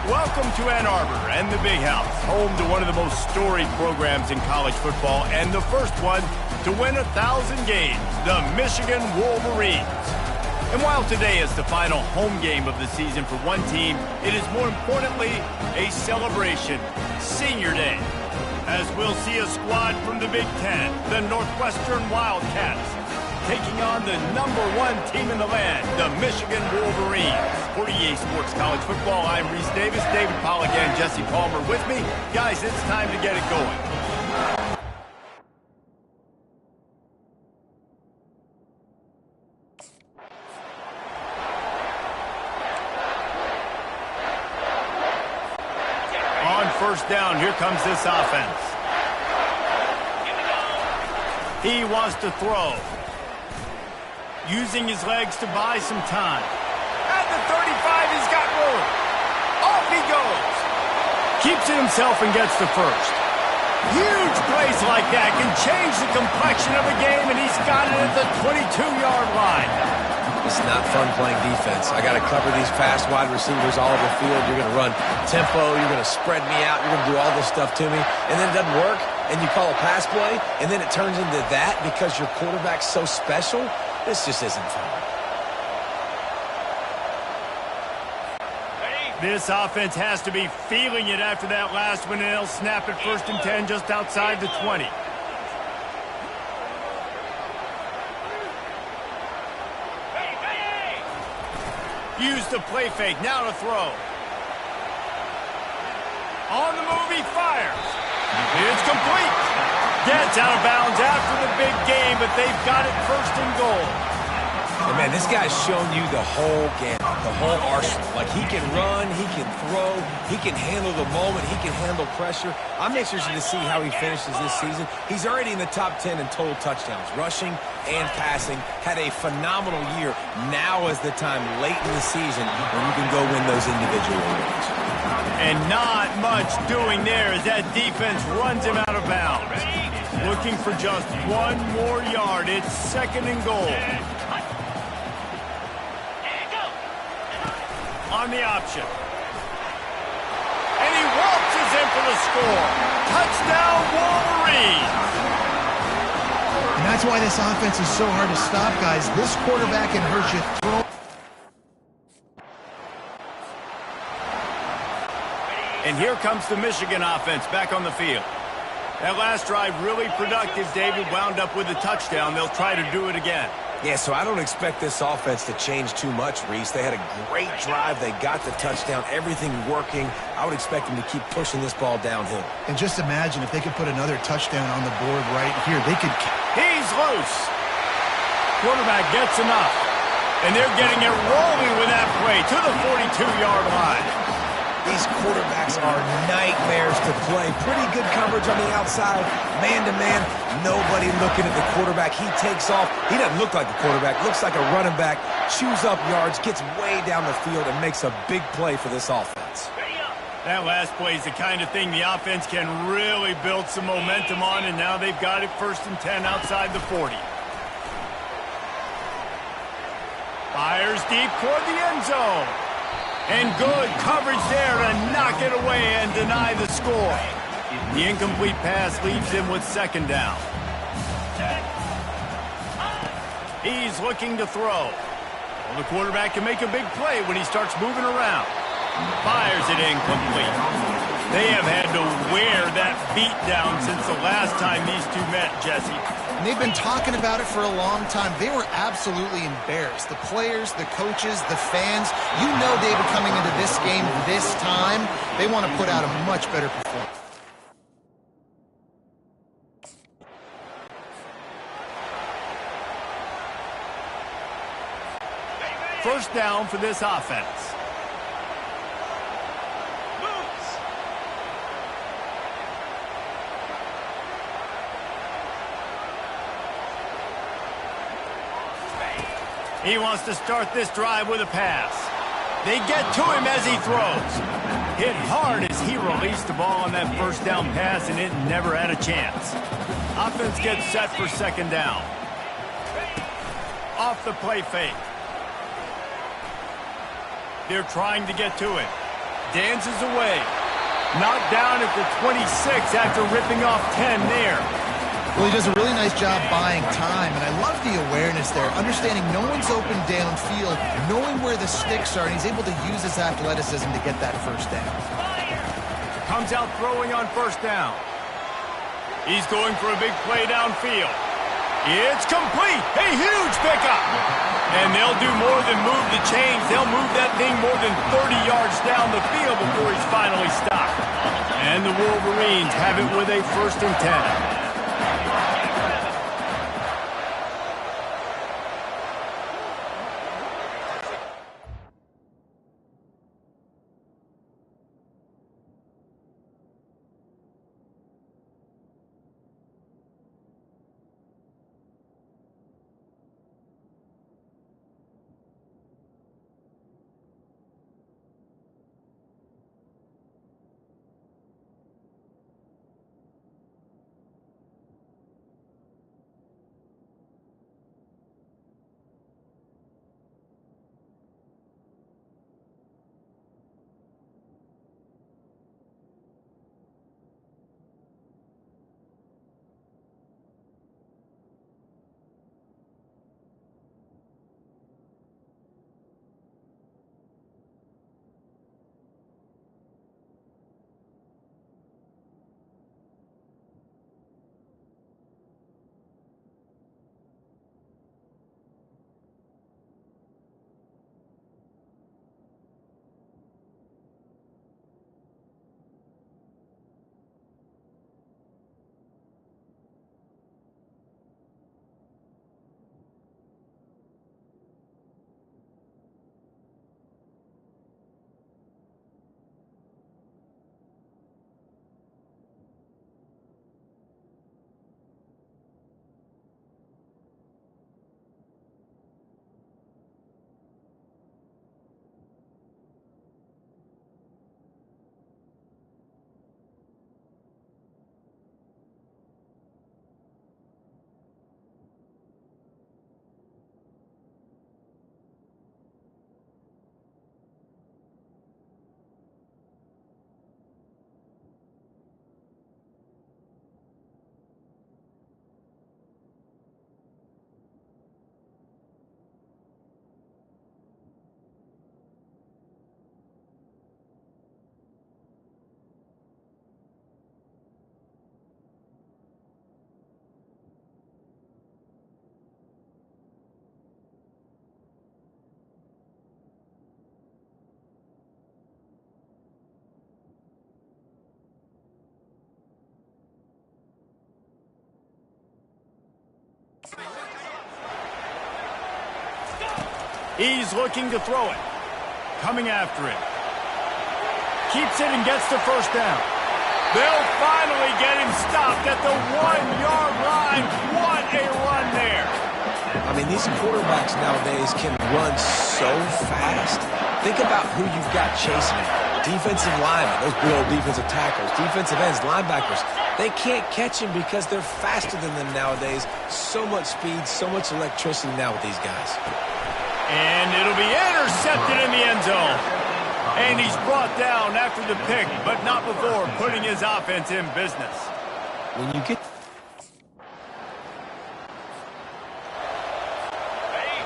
Welcome to Ann Arbor and the Big House, home to one of the most storied programs in college football and the first one to win 1,000 games, the Michigan Wolverines. And while today is the final home game of the season for one team, it is more importantly a celebration, Senior Day, as we'll see a squad from the Big Ten, the Northwestern Wildcats, taking on the #1 team in the land, the Michigan Wolverines. For EA Sports College Football, I'm Reese Davis, David Pollack, and Jesse Palmer with me. Guys, it's time to get it going. On first down, here comes this offense. He wants to throw, using his legs to buy some time. At the 35, he's got room. Off he goes. Keeps it himself and gets the first. Huge plays like that can change the complexion of a game, and he's got it at the 22-yard line. It's not fun playing defense. I got to cover these fast wide receivers all over the field. You're going to run tempo. You're going to spread me out. You're going to do all this stuff to me. And then it doesn't work, and you call a pass play, and then it turns into that because your quarterback's so special. This just isn't fun. This offense has to be feeling it after that last one, and they'll snap it 1st and 10 just outside the 20. Use the play fake, now to throw. On the move, he fires. It's complete. Gets out of bounds after the big game, but they've got it 1st and goal. And man, this guy's shown you the whole gamut, the whole arsenal. Like, he can run, he can throw, he can handle the moment, he can handle pressure. I'm interested to see how he finishes this season. He's already in the top 10 in total touchdowns, rushing and passing. Had a phenomenal year. Now is the time late in the season when you can go win those individual awards. And not much doing there as that defense runs him out of bounds. Looking for just one more yard. It's 2nd and goal. On the option. And he waltzes in for the score. Touchdown, Wolverines. And that's why this offense is so hard to stop, guys. This quarterback can hurt you throw. And here comes the Michigan offense back on the field. That last drive really productive. David wound up with a touchdown. They'll try to do it again. Yeah, so I don't expect this offense to change too much, Reese. They had a great drive. They got the touchdown. Everything working. I would expect them to keep pushing this ball downhill. And just imagine if they could put another touchdown on the board right here. They could. He's loose. Quarterback gets enough. And they're getting it rolling with that play to the 42-yard line. These quarterbacks are nightmares to play. Pretty good coverage on the outside. Man-to-man, nobody looking at the quarterback. He takes off. He doesn't look like a quarterback. Looks like a running back. Chews up yards, gets way down the field, and makes a big play for this offense. That last play is the kind of thing the offense can really build some momentum on, and now they've got it 1st and 10 outside the 40. Fires deep toward the end zone. And good coverage there to knock it away and deny the score. The incomplete pass leaves him with 2nd down. He's looking to throw. Well, the quarterback can make a big play when he starts moving around. Fires it incomplete. They have had to wear that beat down since the last time these two met, Jesse. And they've been talking about it for a long time. They were absolutely embarrassed. The players, the coaches, the fans. You know, David, coming into this game this time, they want to put out a much better performance. First down for this offense. He wants to start this drive with a pass. They get to him as he throws. Hit hard as he released the ball on that 1st down pass, and it never had a chance. Offense gets set for 2nd down. Off the play fake. They're trying to get to it. dances away. Knocked down at the 26 after ripping off 10 there. Well, he does a really nice job buying time, and I love the awareness there, understanding no one's open downfield, knowing where the sticks are, and he's able to use his athleticism to get that first down. Comes out throwing on first down. He's going for a big play downfield. It's complete. A huge pickup. And they'll do more than move the chains. They'll move that thing more than 30 yards down the field before he's finally stopped. And the Wolverines have it with a 1st and 10. He's looking to throw it. Coming after it. Keeps it and gets the first down. They'll finally get him stopped at the 1-yard line. What a run there. I mean, these quarterbacks nowadays can run so fast. Think about who you've got chasing him. Defensive linemen, those big old defensive tackles, defensive ends, linebackers. They can't catch him because they're faster than them nowadays. So much speed, so much electricity now with these guys. And it'll be intercepted in the end zone. And he's brought down after the pick, but not before putting his offense in business. When you get...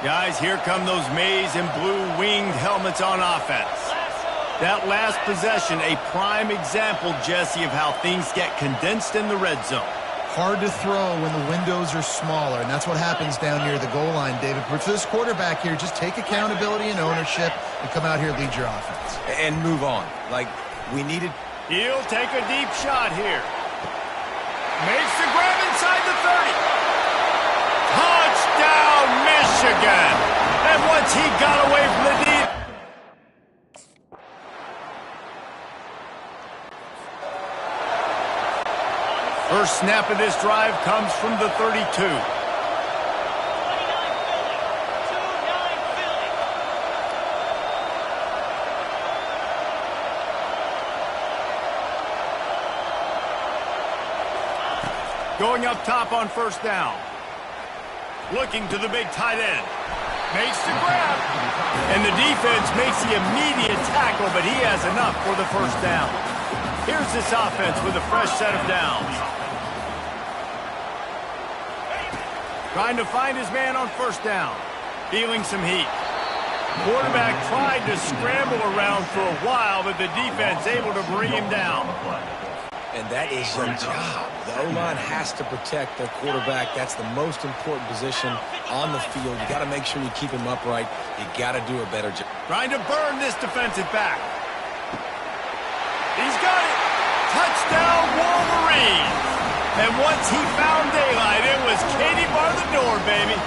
Guys, here come those maize and blue winged helmets on offense. That last possession, a prime example, Jesse, of how things get condensed in the red zone. Hard to throw when the windows are smaller, and that's what happens down near the goal line, David. But for this quarterback here, just take accountability and ownership and come out here and lead your offense. And move on. Like, we needed... He'll take a deep shot here. Makes the grab inside the 30. Touchdown, Michigan! And once he got away from the deep... First snap of this drive comes from the 32. Going up top on first down. Looking to the big tight end. Makes the grab. And the defense makes the immediate tackle, but he has enough for the first down. Here's this offense with a fresh set of downs. Trying to find his man on first down. Feeling some heat. Quarterback tried to scramble around for a while, but the defense able to bring him down. And that is your job. The O-line has to protect their quarterback. That's the most important position on the field. You got to make sure you keep him upright. You got to do a better job. Trying to burn this defensive back. He's got it. Touchdown, Wolverines. And once he found daylight, it was Katie bar the door, baby.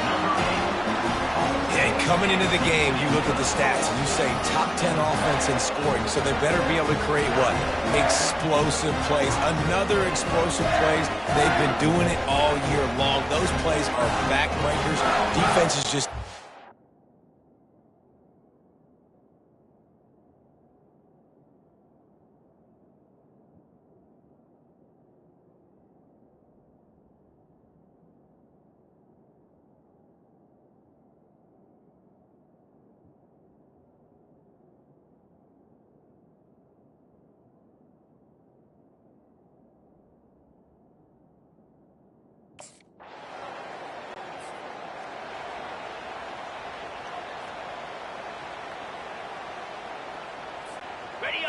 Yeah, coming into the game, you look at the stats and you say top 10 offense in scoring, so they better be able to create what? Explosive plays. Another explosive plays. They've been doing it all year long. Those plays are backbreakers. Defense is just...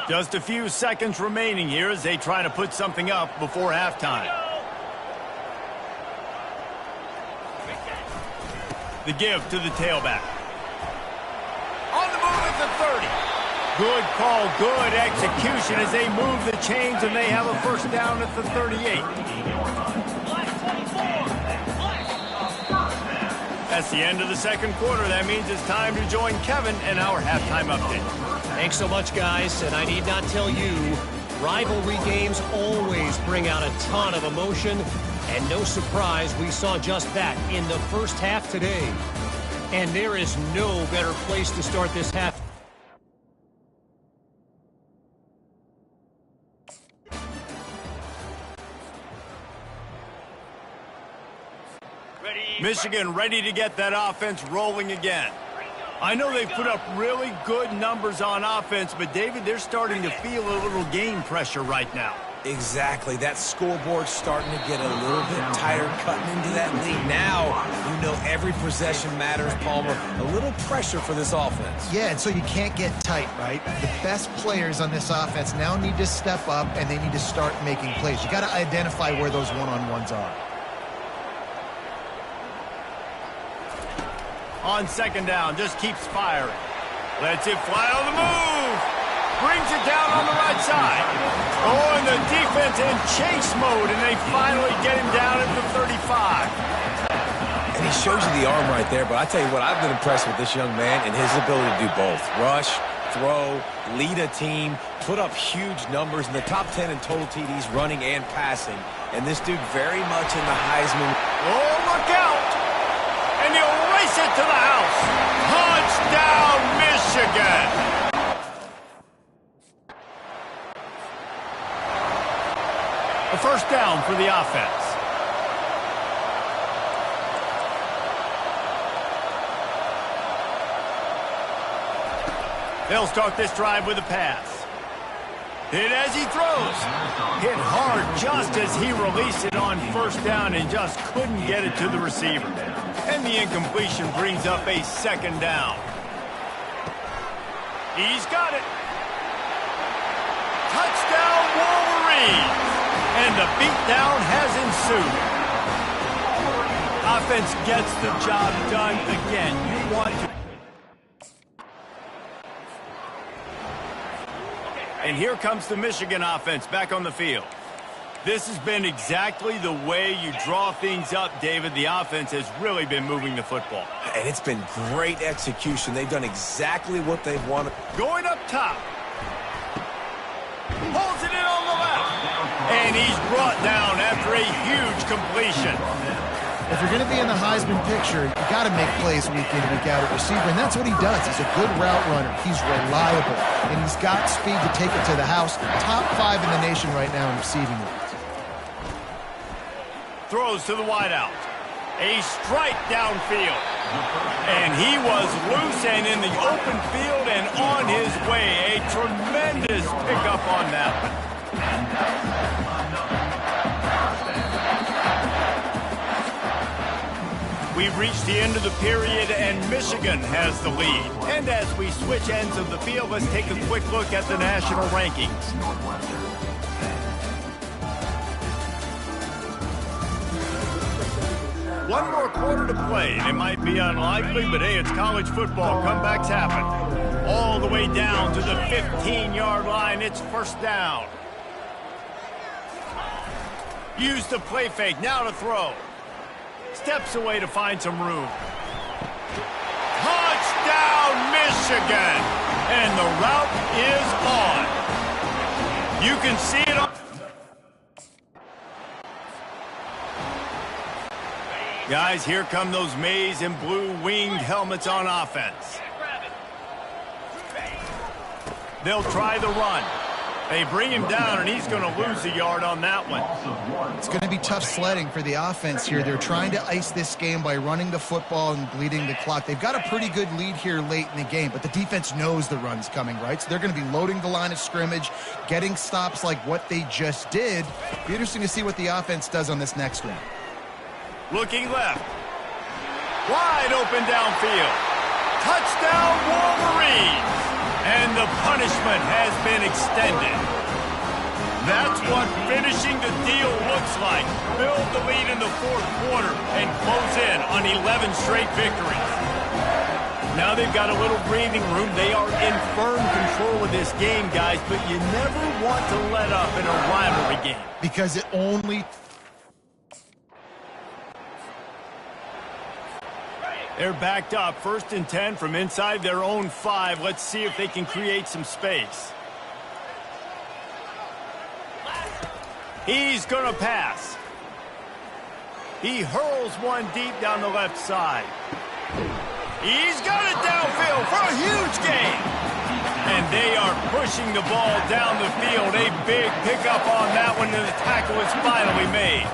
Just a few seconds remaining here as they try to put something up before halftime. The give to the tailback. On the move at the 30. Good call, good execution as they move the chains and they have a first down at the 38. That's the end of the second quarter. That means it's time to join Kevin in our halftime update. Thanks so much, guys, and I need not tell you, rivalry games always bring out a ton of emotion, and no surprise we saw just that in the first half today. And there is no better place to start this half. Michigan ready to get that offense rolling again. I know they've put up really good numbers on offense, but, David, they're starting to feel a little game pressure right now. Exactly. That scoreboard's starting to get a little bit tighter cutting into that lead. Now, you know every possession matters, Palmer. A little pressure for this offense. Yeah, and so you can't get tight, right? The best players on this offense now need to step up, and they need to start making plays. You got to identify where those one-on-ones are. On second down, just keeps firing. Lets it fly on the move. Brings it down on the right side. Oh, and the defense in chase mode, and they finally get him down at the 35. And he shows you the arm right there, but I tell you what, I've been impressed with this young man and his ability to do both. Rush, throw, lead a team, put up huge numbers in the top 10 in total TDs running and passing. And this dude very much in the Heisman. Oh, look out. And he'll race it to the house. Touchdown, Michigan. A first down for the offense. They'll start this drive with a pass. Hit as he throws. Hit hard just as he released it on first down and just couldn't get it to the receiver. And the incompletion brings up a second down. He's got it. Touchdown, Wolverines. And the beatdown has ensued. Offense gets the job done again. You want to... And here comes the Michigan offense back on the field. This has been exactly the way you draw things up, David. The offense has really been moving the football. And it's been great execution. They've done exactly what they've wanted. Going up top. Pulls it in on the left. And he's brought down after a huge completion. If you're going to be in the Heisman picture, you got to make plays week in, week out at receiver, and that's what he does. He's a good route runner. He's reliable, and he's got speed to take it to the house. Top 5 in the nation right now in receiving yards. Throws to the wideout. A strike downfield. And he was loose and in the open field and on his way. A tremendous pickup on that one. We've reached the end of the period, and Michigan has the lead. And as we switch ends of the field, let's take a quick look at the national rankings. One more quarter to play, and it might be unlikely, but hey, it's college football. Comebacks happen. All the way down to the 15-yard line. It's first down. Use the play fake. Now to throw. Steps away to find some room. Touchdown, Michigan! And the route is on. You can see it on. Guys, here come those maize and blue winged helmets on offense. They'll try the run. They bring him down, and he's going to lose a yard on that one. It's going to be tough sledding for the offense here. They're trying to ice this game by running the football and bleeding the clock. They've got a pretty good lead here late in the game, but the defense knows the run's coming, right? So they're going to be loading the line of scrimmage, getting stops like what they just did. Be interesting to see what the offense does on this next one. Looking left. Wide open downfield. Touchdown, Wolverines! And the punishment has been extended. That's what finishing the deal looks like. Build the lead in the fourth quarter and close in on 11 straight victories. Now they've got a little breathing room. They are in firm control of this game, guys, but you never want to let up in a rivalry game. Because it only... They're backed up, 1st and 10 from inside their own 5. Let's see if they can create some space. He's going to pass. He hurls one deep down the left side. He's got it downfield for a huge gain. And they are pushing the ball down the field. A big pickup on that one, and the tackle is finally made.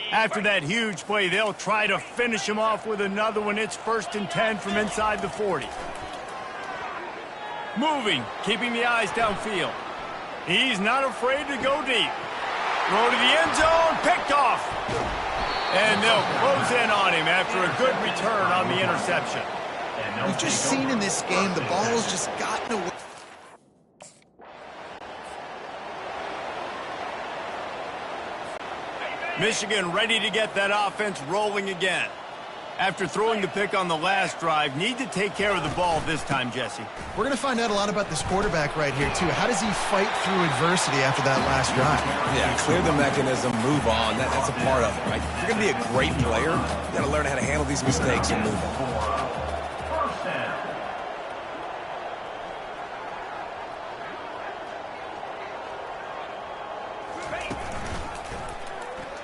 After that huge play, they'll try to finish him off with another one. It's 1st and 10 from inside the 40. Moving, keeping the eyes downfield. He's not afraid to go deep. Throw to the end zone, picked off. And they'll close in on him after a good return on the interception. We've just seen in this game, the ball's just gotten away. Michigan ready to get that offense rolling again. After throwing the pick on the last drive, need to take care of the ball this time, Jesse. We're going to find out a lot about this quarterback right here, too. How does he fight through adversity after that last drive? Yeah, clear the mechanism, move on. That's a part of it, right? If you're going to be a great player, you got to learn how to handle these mistakes and move on.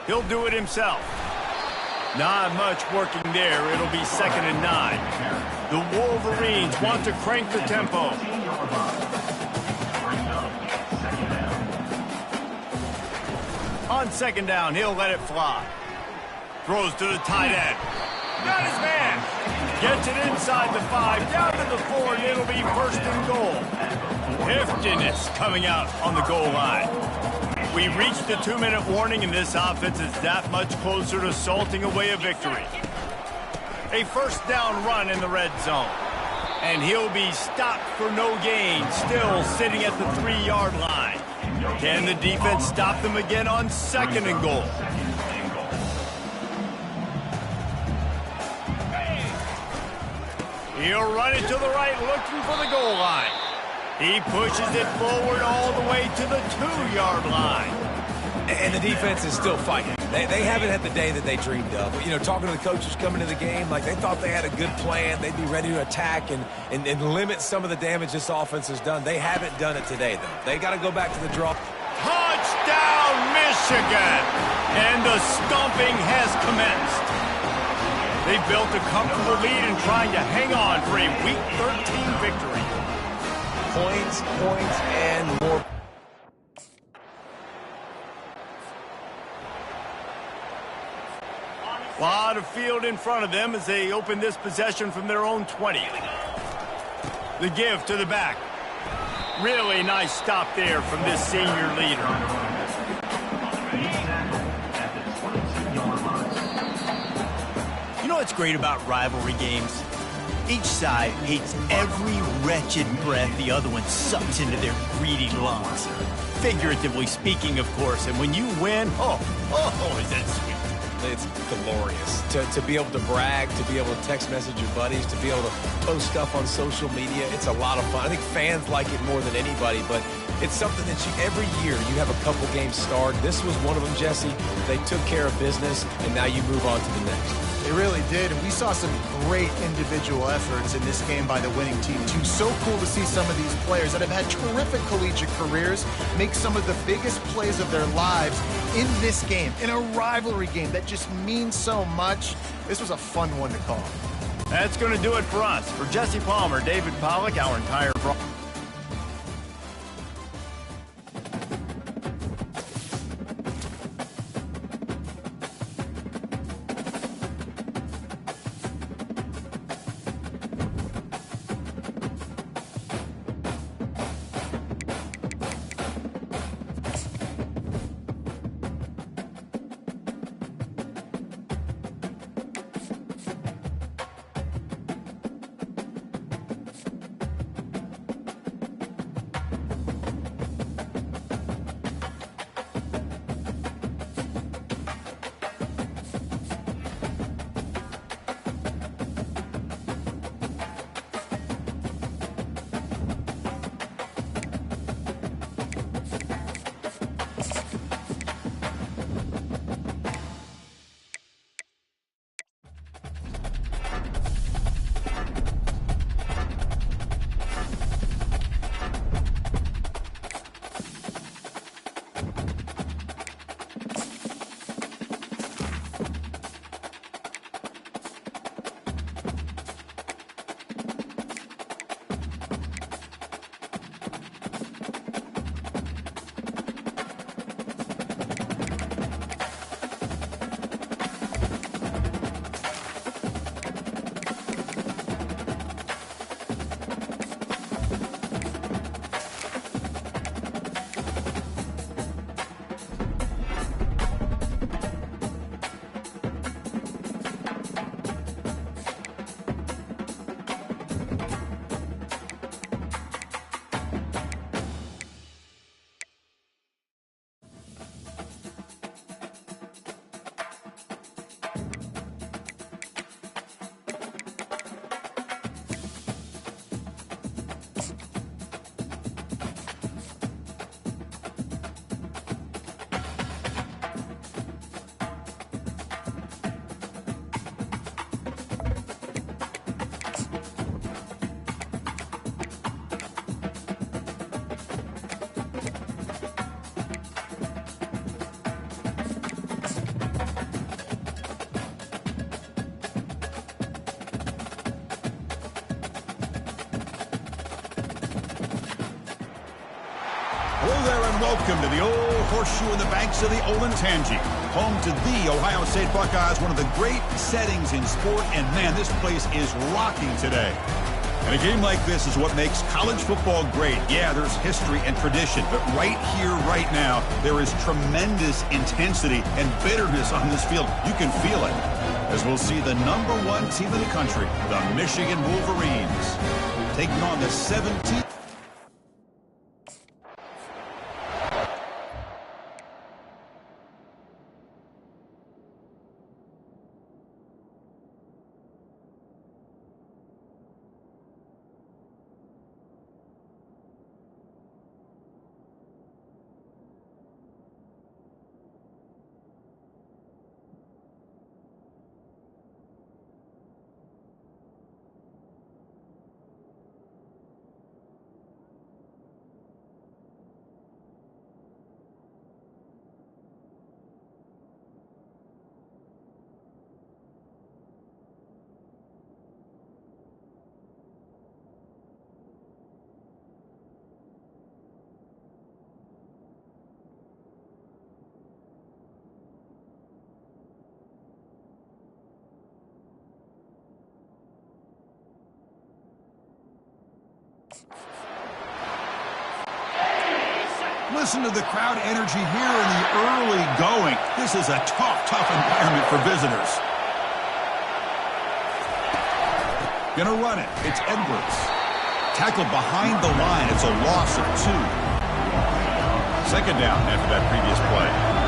He'll do it himself. Not much working there. It'll be 2nd and 9. The Wolverines want to crank the tempo. On 2nd down, he'll let it fly. Throws to the tight end. Got his man. Gets it inside the 5, down to the 4, and it'll be 1st and goal. Heftiness coming out on the goal line. We reached the 2-minute warning, and this offense is that much closer to salting away a victory. A 1st down run in the red zone. And he'll be stopped for no gain, still sitting at the 3-yard line. Can the defense stop them again on 2nd and goal? He'll run it to the right, looking for the goal line. He pushes it forward all the way to the 2-yard line. And the defense is still fighting. They haven't had the day that they dreamed of. You know, talking to the coaches coming to the game, like they thought they had a good plan. They'd be ready to attack and limit some of the damage this offense has done. They haven't done it today, though. They got to go back to the draw. Touchdown, Michigan! And the stomping has commenced. They built a comfortable lead and trying to hang on for a Week 13 victory. Points, and more. A lot of field in front of them as they open this possession from their own 20. The give to the back. Really nice stop there from this senior leader. You know what's great about rivalry games? Each side hates every wretched breath the other one sucks into their greedy lungs. Figuratively speaking, of course, and when you win, oh, is that sweet. It's glorious to be able to brag, to be able to text message your buddies, to be able to post stuff on social media. It's a lot of fun. I think fans like it more than anybody, but it's something that every year you have a couple games start. This was one of them, Jesse. They took care of business, and now you move on to the next. They really did, and we saw some great individual efforts in this game by the winning team, too. So cool to see some of these players that have had terrific collegiate careers make some of the biggest plays of their lives in this game, in a rivalry game that just means so much. This was a fun one to call. That's going to do it for us. For Jesse Palmer, David Pollack, our entire... Hello there and welcome to the old horseshoe in the banks of the Olentangy, home to the Ohio State Buckeyes, one of the great settings in sport, and man, this place is rocking today. And a game like this is what makes college football great. Yeah, there's history and tradition, but right here, right now, there is tremendous intensity and bitterness on this field. You can feel it, as we'll see the #1 team in the country, the Michigan Wolverines, taking on the 17th. Listen to the crowd energy here in the early going. This is a tough environment for visitors. Gonna run it. It's Edwards. Tackled behind the line. It's a loss of 2. Second down after that previous play.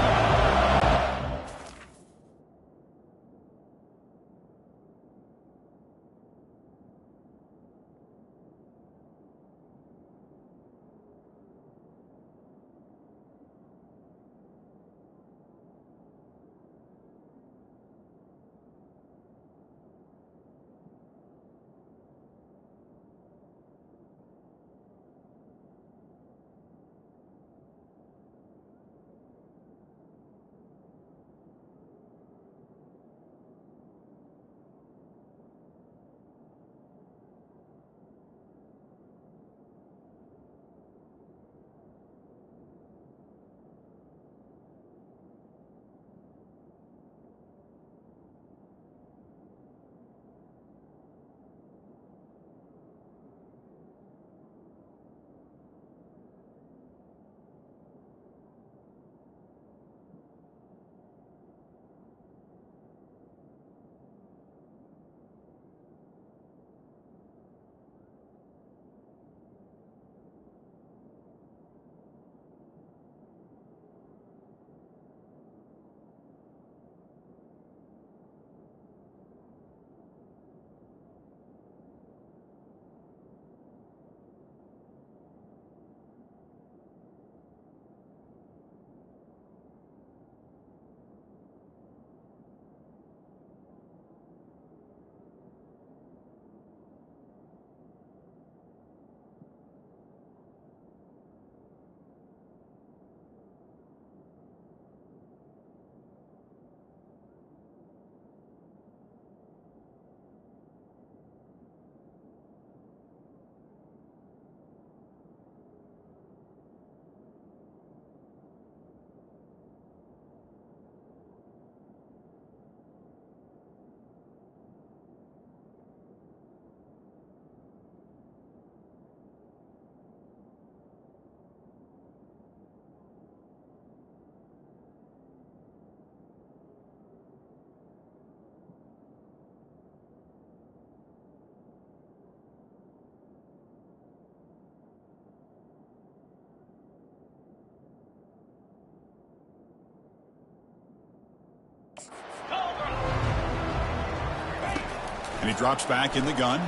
And he drops back in the gun.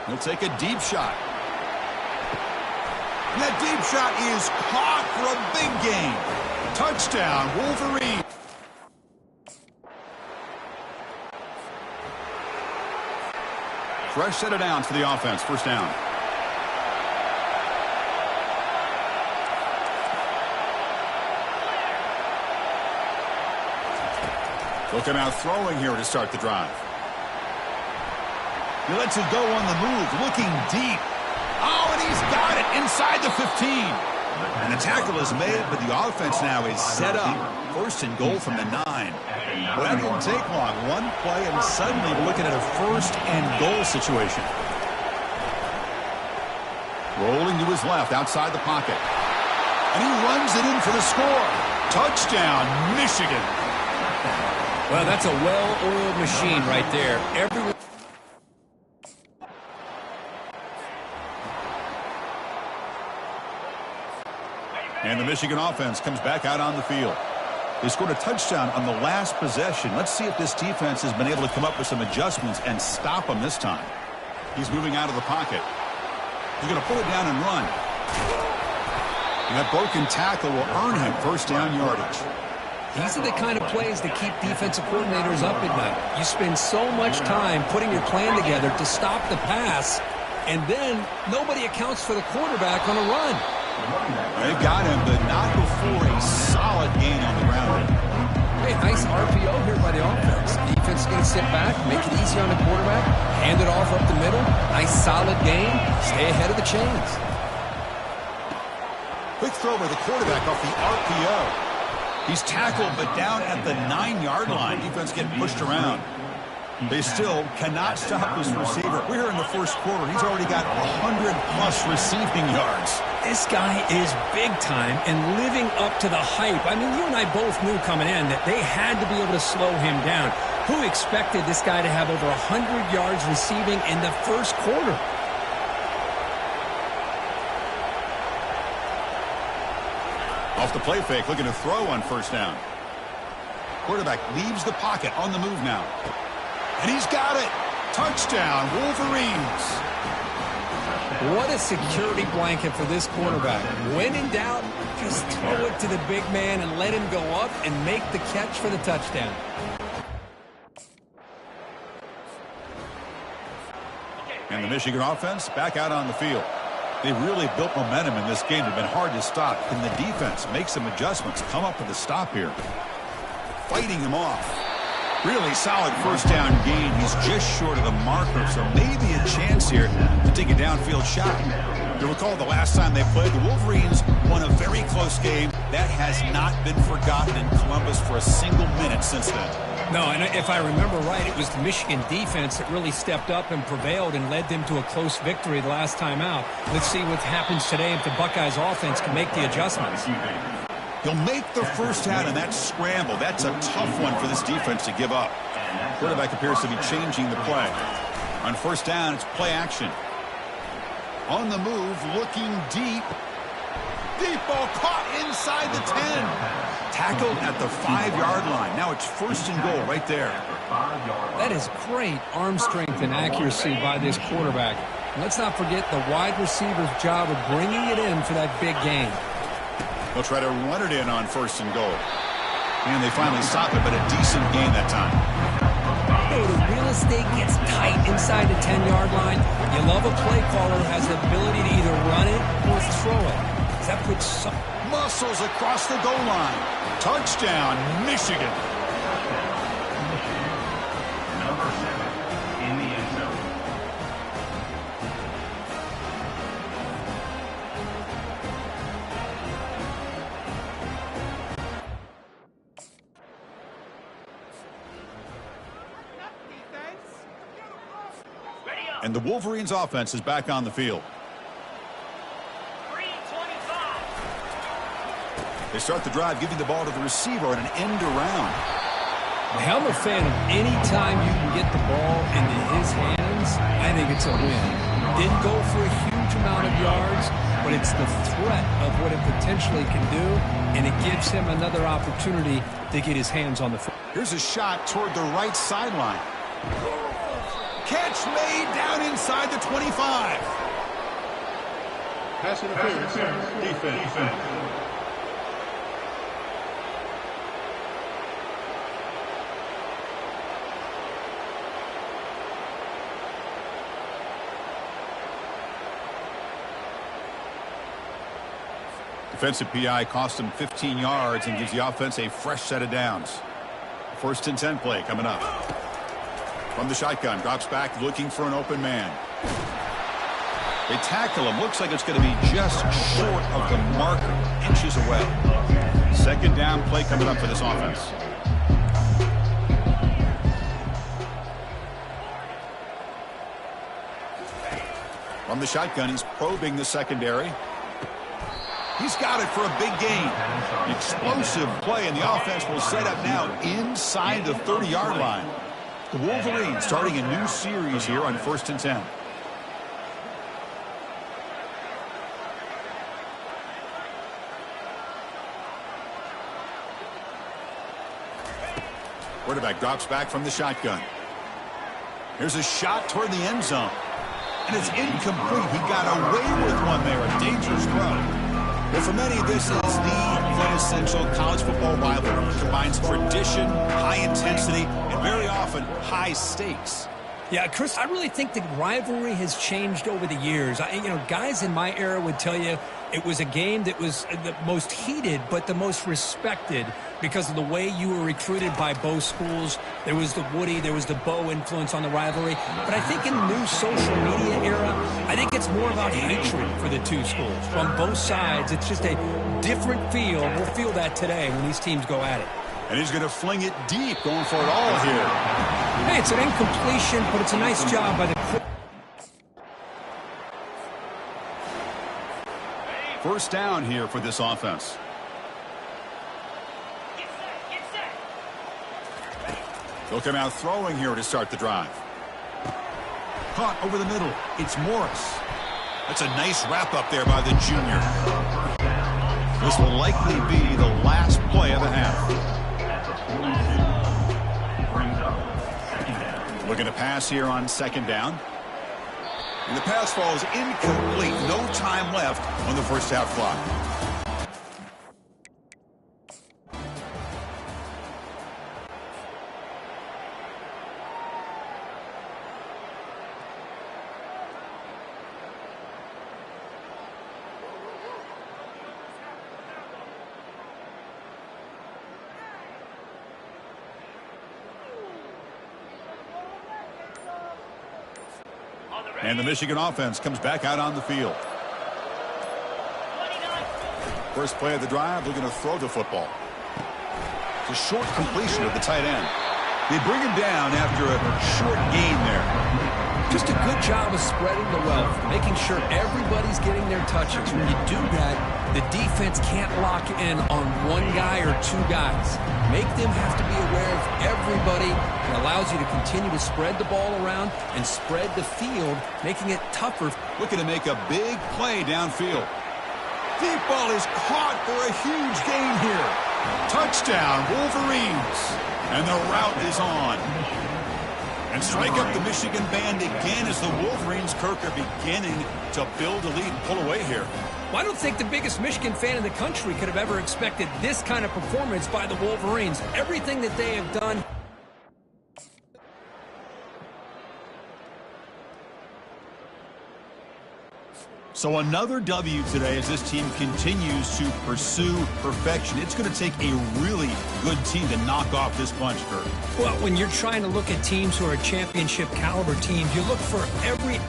He'll take a deep shot. And that deep shot is caught for a big gain. Touchdown, Wolverine. Fresh set of downs for the offense. First down. Looking out throwing here to start the drive. He lets it go on the move, looking deep. Oh, and he's got it inside the 15. And the tackle is made, but the offense now is set up. First and goal from the 9. Well, that didn't take long. One play, and suddenly we're looking at a first and goal situation. Rolling to his left, outside the pocket. And he runs it in for the score. Touchdown, Michigan. Well, that's a well-oiled machine right there. Everyone. And the Michigan offense comes back out on the field. They scored a touchdown on the last possession. Let's see if this defense has been able to come up with some adjustments and stop them this time. He's moving out of the pocket. He's going to pull it down and run. And that broken tackle will earn him first down yardage. These are the kind of plays that keep defensive coordinators up at night. You spend so much time putting your plan together to stop the pass, and then nobody accounts for the quarterback on a run. They've got him, but not before a solid gain on the ground. Hey, nice RPO here by the offense. Defense is going to sit back, make it easy on the quarterback, hand it off up the middle. Nice solid gain. Stay ahead of the chains. Quick throw by the quarterback off the RPO. He's tackled, but down at the 9-yard line. Defense getting pushed around. They still cannot stop this receiver. We're here in the first quarter. He's already got 100-plus receiving yards. This guy is big time and living up to the hype. I mean, you and I both knew coming in that they had to be able to slow him down. Who expected this guy to have over 100 yards receiving in the first quarter? Off the play fake, looking to throw on first down. Quarterback leaves the pocket, on the move now. And he's got it. Touchdown, Wolverines. What a security blanket for this quarterback. When in doubt, just throw it to the big man and let him go up and make the catch for the touchdown. And the Michigan offense back out on the field. They really built momentum in this game. They've been hard to stop. Can the defense make some adjustments, come up with a stop here? Fighting him off. Really solid first down gain. He's just short of the marker, so maybe a chance here to take a downfield shot. You'll recall the last time they played, the Wolverines won a very close game. That has not been forgotten in Columbus for a single minute since then. No, and if I remember right, it was the Michigan defense that really stepped up and prevailed and led them to a close victory the last time out. Let's see what happens today if the Buckeyes offense can make the adjustments. He'll make the first down in that scramble. That's a tough one for this defense to give up. Quarterback appears to be changing the play. On first down, it's play action. On the move, looking deep. Deep ball caught inside the 10. Tackled at the 5-yard line. Now it's first and goal right there. That is great arm strength and accuracy by this quarterback. And let's not forget the wide receiver's job of bringing it in for that big game. They'll try to run it in on first and goal. And they finally stop it, but a decent gain that time. The real estate gets tight inside the 10-yard line. You love a play caller who has the ability to either run it or throw it. That puts some muscles across the goal line. Touchdown, Michigan. Number 7 in the end zone. And the Wolverines offense is back on the field. They start the drive giving the ball to the receiver and an end around. I'm a fan of any time you can get the ball into his hands, I think it's a win. Didn't go for a huge amount of yards, but it's the threat of what it potentially can do, and it gives him another opportunity to get his hands on the foot. Here's a shot toward the right sideline. Catch made down inside the 25. Pass interference. Defense. Defensive PI cost him 15 yards and gives the offense a fresh set of downs. First and 10 play coming up. From the shotgun, drops back looking for an open man. They tackle him. Looks like it's going to be just short of the marker, inches away. Second down play coming up for this offense. From the shotgun, he's probing the secondary. He's got it for a big gain. Explosive play, and the offense will set up now inside the 30-yard line. The Wolverines starting a new series here on first and 10. Quarterback drops back from the shotgun. Here's a shot toward the end zone. And it's incomplete. He got away with one there. A dangerous throw. Well, for many, this is the quintessential college football rivalry. It combines tradition, high intensity, and very often high stakes. Yeah, Chris, I really think the rivalry has changed over the years. Guys in my era would tell you it was a game that was the most heated but the most respected because of the way you were recruited by both schools. There was the Woody, there was the Bo influence on the rivalry. But I think in the new social media era, I think it's more about hatred for the two schools. From both sides, it's just a different feel. We'll feel that today when these teams go at it. And he's going to fling it deep, going for it all here. Hey, it's an incompletion, but it's a nice job by the... First down here for this offense. They'll come out throwing here to start the drive. Caught over the middle. It's Morris. That's a nice wrap up there by the junior. This will likely be the last play of the half. Looking to pass here on second down. And the pass falls incomplete. No time left on the first half clock. And the Michigan offense comes back out on the field. First play of the drive, looking to throw the football. It's a short completion of the tight end. They bring him down after a short gain there. Just a good job of spreading the wealth, making sure everybody's getting their touches. When you do that, the defense can't lock in on one guy or two guys. Make them have to be aware of everybody. It allows you to continue to spread the ball around and spread the field, making it tougher. Looking to make a big play downfield. Deep ball is caught for a huge gain here. Touchdown, Wolverines. And the route is on. And strike up the Michigan band again as the Wolverines, Kirk, are beginning to build a lead and pull away here. Well, I don't think the biggest Michigan fan in the country could have ever expected this kind of performance by the Wolverines. Everything that they have done. So another W today as this team continues to pursue perfection. It's going to take a really good team to knock off this bunch, Kirk. Well, when you're trying to look at teams who are championship caliber teams, you look for every